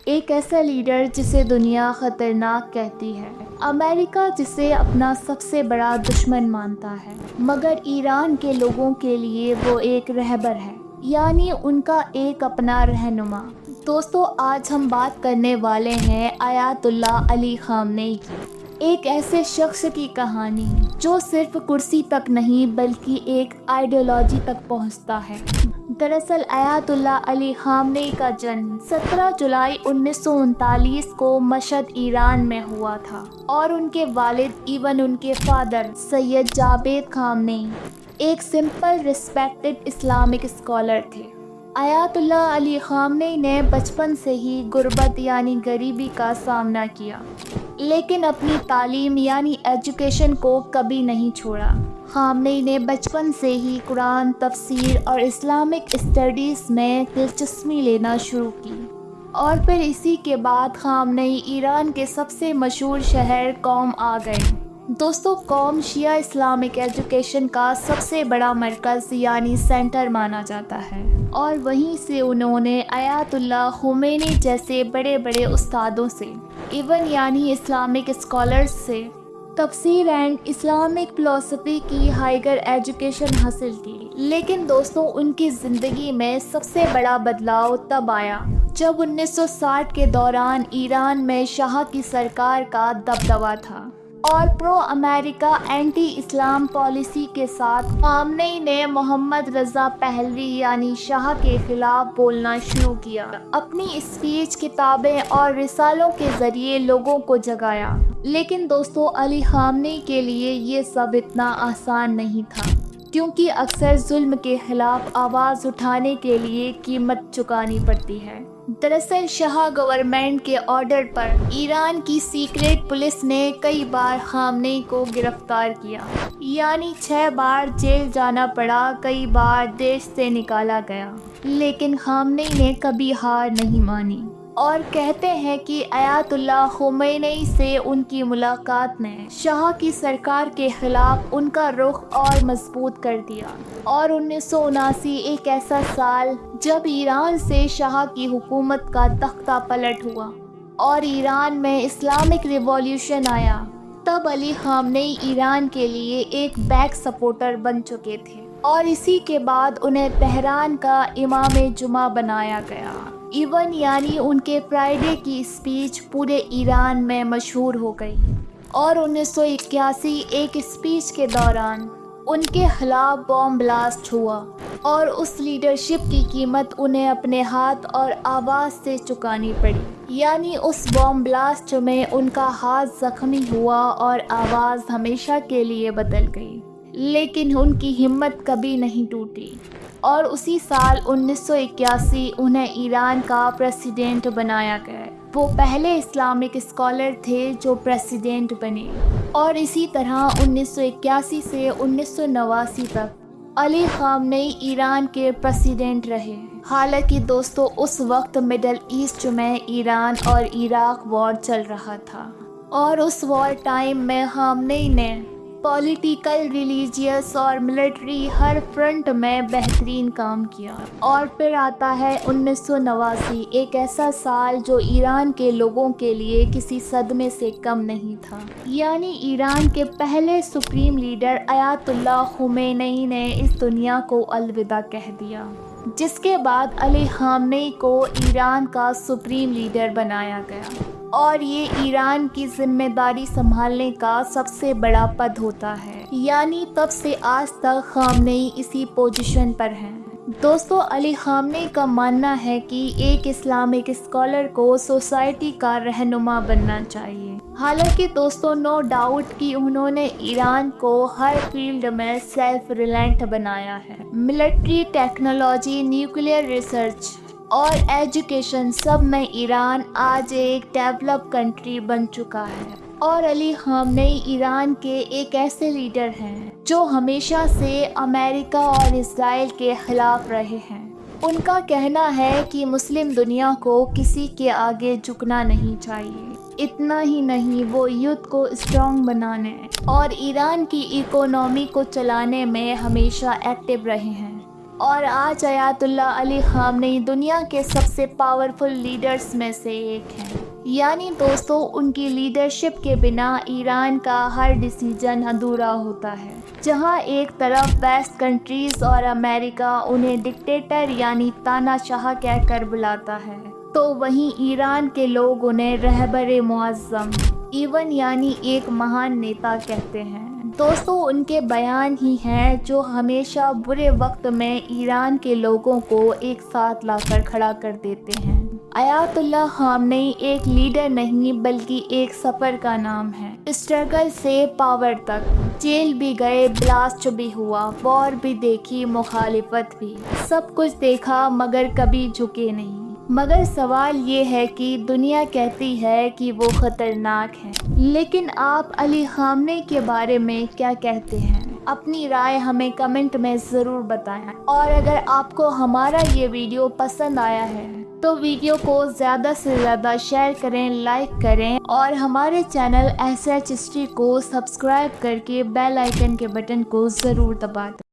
ایک ایسا لیڈر جسے دنیا خطرناک کہتی ہے، امریکہ جسے اپنا سب سے بڑا دشمن مانتا ہے، مگر ایران کے لوگوں کے لیے وہ ایک رہبر ہے، یعنی ان کا ایک اپنا رہنما۔ دوستو، آج ہم بات کرنے والے ہیں آیت اللہ علی خامنئی کی، ایک ایسے شخص کی کہانی جو صرف کرسی تک نہیں بلکہ ایک آئیڈیالوجی تک پہنچتا ہے۔ دراصل آیت اللہ علی خامنئی کا جنم 17 جولائی 1939 کو مشہد، ایران میں ہوا تھا، اور ان کے والد ان کے فادر سید جاوید خامنئی ایک سمپل ریسپیکٹڈ اسلامک اسکالر تھے۔ آیت اللہ علی خامنئی نے بچپن سے ہی غربت یعنی غریبی کا سامنا کیا، لیکن اپنی تعلیم یعنی ایجوکیشن کو کبھی نہیں چھوڑا۔ خامنئی نے بچپن سے ہی قرآن، تفسیر اور اسلامک اسٹڈیز میں دلچسپی لینا شروع کی، اور پھر اسی کے بعد خامنئی ایران کے سب سے مشہور شہر قم آ گئے۔ دوستو، قم شیعہ اسلامک ایجوکیشن کا سب سے بڑا مرکز یعنی سینٹر مانا جاتا ہے، اور وہیں سے انہوں نے آیت اللہ خمینی جیسے بڑے بڑے استادوں سے یعنی اسلامک اسکالرز سے تفسیر اینڈ اسلامک فلسفی کی ہائیر ایجوکیشن حاصل کی۔ لیکن دوستو، ان کی زندگی میں سب سے بڑا بدلاؤ تب آیا جب 1960 کے دوران ایران میں شاہ کی سرکار کا دبدبہ تھا، اور پرو امریکہ اینٹی اسلام پالیسی کے ساتھ خامنئی نے محمد رضا پہلوی یعنی شاہ کے خلاف بولنا شروع کیا۔ اپنی اسپیچ، کتابیں اور رسالوں کے ذریعے لوگوں کو جگایا۔ لیکن دوستو، علی خامنئی کے لیے یہ سب اتنا آسان نہیں تھا، کیونکہ اکثر ظلم کے خلاف آواز اٹھانے کے لیے قیمت چکانی پڑتی ہے۔ دراصل شاہ گورنمنٹ کے آرڈر پر ایران کی سیکریٹ پولیس نے کئی بار خامنئی کو گرفتار کیا، یعنی 6 بار جیل جانا پڑا، کئی بار دیش سے نکالا گیا، لیکن خامنئی نے کبھی ہار نہیں مانی، اور کہتے ہیں کہ آیت اللہ خمینی سے ان کی ملاقات نے شاہ کی سرکار کے خلاف ان کا رخ اور مضبوط کر دیا۔ اور 1979 ایک ایسا سال جب ایران سے شاہ کی حکومت کا تختہ پلٹ ہوا اور ایران میں اسلامک ریولیوشن آیا، تب علی خامنئی ایران کے لیے ایک بیک سپورٹر بن چکے تھے، اور اسی کے بعد انہیں تہران کا امام جمعہ بنایا گیا۔ یعنی ان کے فرائیڈے کی اسپیچ پورے ایران میں مشہور ہو گئی، اور 1981 ایک اسپیچ کے دوران ان کے خلاف بم بلاسٹ ہوا، اور اس لیڈرشپ کی قیمت انہیں اپنے ہاتھ اور آواز سے چکانی پڑی، یعنی اس بم بلاسٹ میں ان کا ہاتھ زخمی ہوا اور آواز ہمیشہ کے لیے بدل گئی، لیکن ان کی ہمت کبھی نہیں ٹوٹی، اور اسی سال 1981 انہیں ایران کا پریزیڈنٹ بنایا گیا۔ وہ پہلے اسلامک اسکالر تھے جو پریزیڈنٹ بنے، اور اسی طرح 1981 سے 1989 تک علی خامنئی ایران کے پریزیڈنٹ رہے۔ حالانکہ دوستو، اس وقت مڈل ایسٹ میں ایران اور عراق وار چل رہا تھا، اور اس وار ٹائم میں خامنئی نے پولیٹیکل، ریلیجیس اور ملٹری ہر فرنٹ میں بہترین کام کیا۔ اور پھر آتا ہے 1989، ایک ایسا سال جو ایران کے لوگوں کے لیے کسی صدمے سے کم نہیں تھا، یعنی ایران کے پہلے سپریم لیڈر آیت اللہ خمینی نے اس دنیا کو الوداع کہہ دیا، جس کے بعد علی خامنئی کو ایران کا سپریم لیڈر بنایا گیا، اور یہ ایران کی ذمہ داری سنبھالنے کا سب سے بڑا پد ہوتا ہے، یعنی تب سے آج تک خامنئی اسی پوزیشن پر ہیں۔ دوستو، علی خامنئی کا ماننا ہے کہ ایک اسلامک اسکالر کو سوسائٹی کا رہنما بننا چاہیے۔ حالانکہ دوستو، نو ڈاؤٹ کہ انہوں نے ایران کو ہر فیلڈ میں سیلف ریلائنٹ بنایا ہے۔ ملٹری، ٹیکنالوجی، نیوکلیئر ریسرچ اور ایجوکیشن سب میں ایران آج ایک ڈیولپ کنٹری بن چکا ہے، اور علی خامنئی ایران کے ایک ایسے لیڈر ہیں جو ہمیشہ سے امریکہ اور اسرائیل کے خلاف رہے ہیں۔ ان کا کہنا ہے کہ مسلم دنیا کو کسی کے آگے جھکنا نہیں چاہیے۔ اتنا ہی نہیں، وہ یوتھ کو اسٹرانگ بنانے اور ایران کی اکانومی کو چلانے میں ہمیشہ ایکٹیو رہے ہیں۔ اور آج آیت اللہ علی خامنئی دنیا کے سب سے پاورفل لیڈرز میں سے ایک ہیں۔ یعنی دوستو، ان کی لیڈرشپ کے بنا ایران کا ہر ڈیسیجن ادھورا ہوتا ہے۔ جہاں ایک طرف ویسٹ کنٹریز اور امریکہ انہیں ڈکٹیٹر یعنی تاناشاہ کہہ کر بلاتا ہے، تو وہیں ایران کے لوگ انہیں رہبر معظم ایون یعنی ایک مہان نیتا کہتے ہیں۔ دوستو، ان کے بیان ہی ہیں جو ہمیشہ برے وقت میں ایران کے لوگوں کو ایک ساتھ لا کر کھڑا کر دیتے ہیں۔ آیت اللہ خامنئی ایک لیڈر نہیں بلکہ ایک سفر کا نام ہے۔ اسٹرگل سے پاور تک، جیل بھی گئے، بلاسٹ بھی ہوا، وار بھی دیکھی، مخالفت بھی، سب کچھ دیکھا مگر کبھی جھکے نہیں۔ مگر سوال یہ ہے کہ دنیا کہتی ہے کہ وہ خطرناک ہے، لیکن آپ علی خامنئی کے بارے میں کیا کہتے ہیں؟ اپنی رائے ہمیں کمنٹ میں ضرور بتائیں، اور اگر آپ کو ہمارا یہ ویڈیو پسند آیا ہے تو ویڈیو کو زیادہ سے زیادہ شیئر کریں، لائک کریں، اور ہمارے چینل SH ہسٹری کو سبسکرائب کر کے بیل آئیکن کے بٹن کو ضرور دبا دیں۔